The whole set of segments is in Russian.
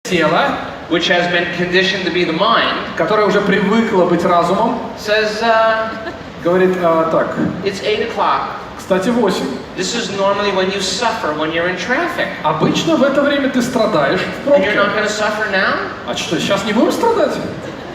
Тело, which has been conditioned to be the mind, которое уже привыкло быть разумом, says, говорит так. it's 8 o'clock. Кстати, 8. This is normally when you suffer when you're in traffic. Обычно в это время ты страдаешь в And you're пробке. not going to suffer now? А что, сейчас не будем страдать?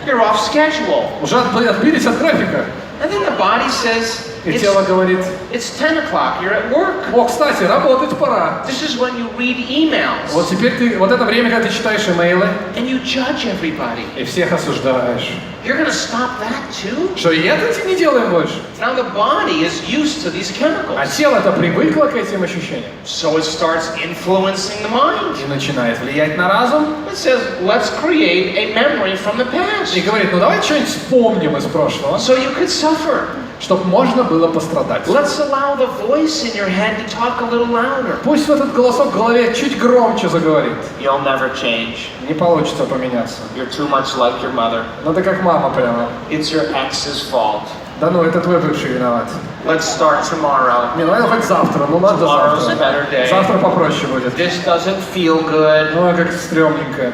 You're off schedule. Уже отбились от графика. And then the body says, И тело говорит, it's 10 o'clock, you're at work. о, кстати, работать пора. This is when you read emails. Вот теперь ты, вот это время, когда ты читаешь имейлы, And you judge everybody. и всех осуждаешь. You're going to stop that too? Что и это не делаем больше. Now the body is used to these А chemicals. тело-то привыкло к этим ощущениям. So it starts influencing the mind. И начинает влиять на разум. It says, let's create a memory from the И past. говорит, ну давай что-нибудь вспомним из прошлого, So you could suffer. чтобы можно было пострадать. Let's allow the voice in your head to talk a little louder. Пусть этот голосок в голове чуть громче заговорит. You'll never change. Не получится поменяться. You're too much like your mother. Ну ты как мама прямо. It's your ex's fault. Да ну, это твой бывший виноват. Let's start tomorrow. Не, ну хоть завтра, ну ладно Tomorrow's a завтра. better day. Завтра попроще будет. This doesn't feel good. Ну, как стрёмненько.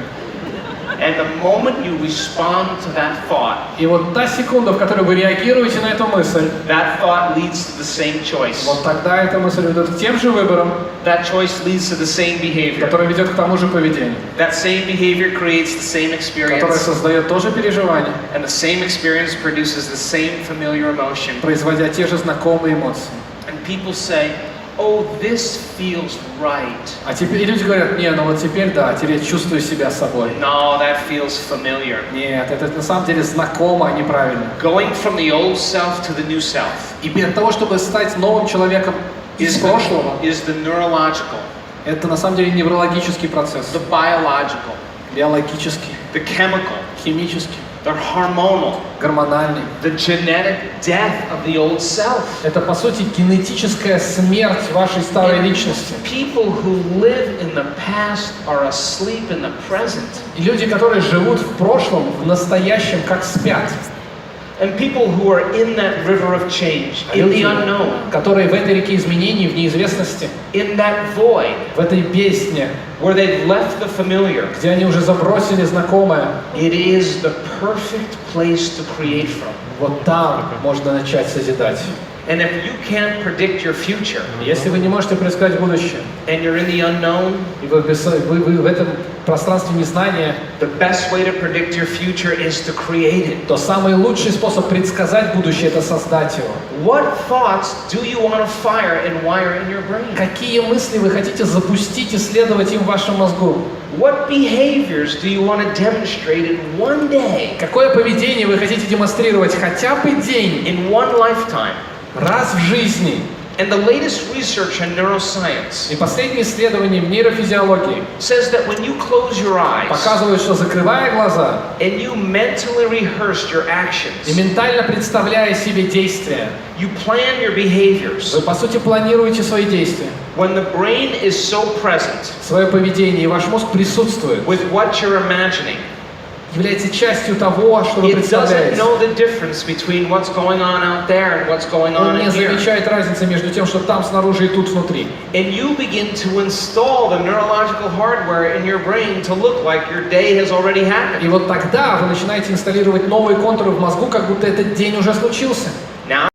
And the moment you respond to that thought, И вот та секунда, в которой вы реагируете на эту мысль, that thought leads to the same choice. вот тогда эта мысль ведет к тем же выборам, That choice leads to the same behavior. который ведет к тому же поведению, That same behavior creates the same которое experience. создает тоже переживание, And the same experience produces the same familiar emotion. производя те же знакомые эмоции. And people say, oh, this feels right. А теперь люди говорят, не, ну вот теперь да, теперь я чувствую себя собой. No, that feels familiar. Нет, это на самом деле знакомо, а неправильно. Going from the old self to the new self И для того, чтобы стать новым человеком из прошлого, is the neurological, это на самом деле неврологический процесс, the biological, биологический, the chemical, химический, the hormonal, гормональный. the genetic death of the old self. Это, по сути, генетическая смерть вашей старой личности. People who live in the past are asleep in the present. И люди, которые живут в прошлом, в настоящем, как спят. And people who are in that river of change, in the unknown, Которые в этой реке изменений, в неизвестности, in that void, в этой бездне, where they've left the familiar, где они уже забросили знакомое, it is the perfect place to create from. вот там можно начать созидать. And if you can't predict your future, Если вы не можете предсказать будущее, and you're in the unknown, и вы в этом пространстве незнания, the best way to predict your future is to create it. то самый лучший способ предсказать будущее – это создать его. What thoughts do you want to fire and wire in your brain? Какие мысли вы хотите запустить и следовать им в вашем мозгу? What behaviors do you want to demonstrate in one day, Какое поведение вы хотите демонстрировать хотя бы день, in one lifetime? раз в жизни? And the latest research in neuroscience И последние исследования в нейрофизиологии says that when you close your eyes показывают, что закрывая глаза and you mentally rehearse your и actions, ментально представляя себе действия, you plan your behaviors. вы по сути планируете свои действия, When the brain is so present свое поведение, и ваш мозг присутствует, with what you're imagining, является частью того, что вы it doesn't представляете. know the difference between what's going on out there and what's going on Он не in here. замечает разницы между тем, что там снаружи и тут внутри. And you begin to install the neurological hardware in your brain to look like your day has already happened. И вот тогда вы начинаете инсталлировать новые контуры в мозгу, как будто этот день уже случился. Now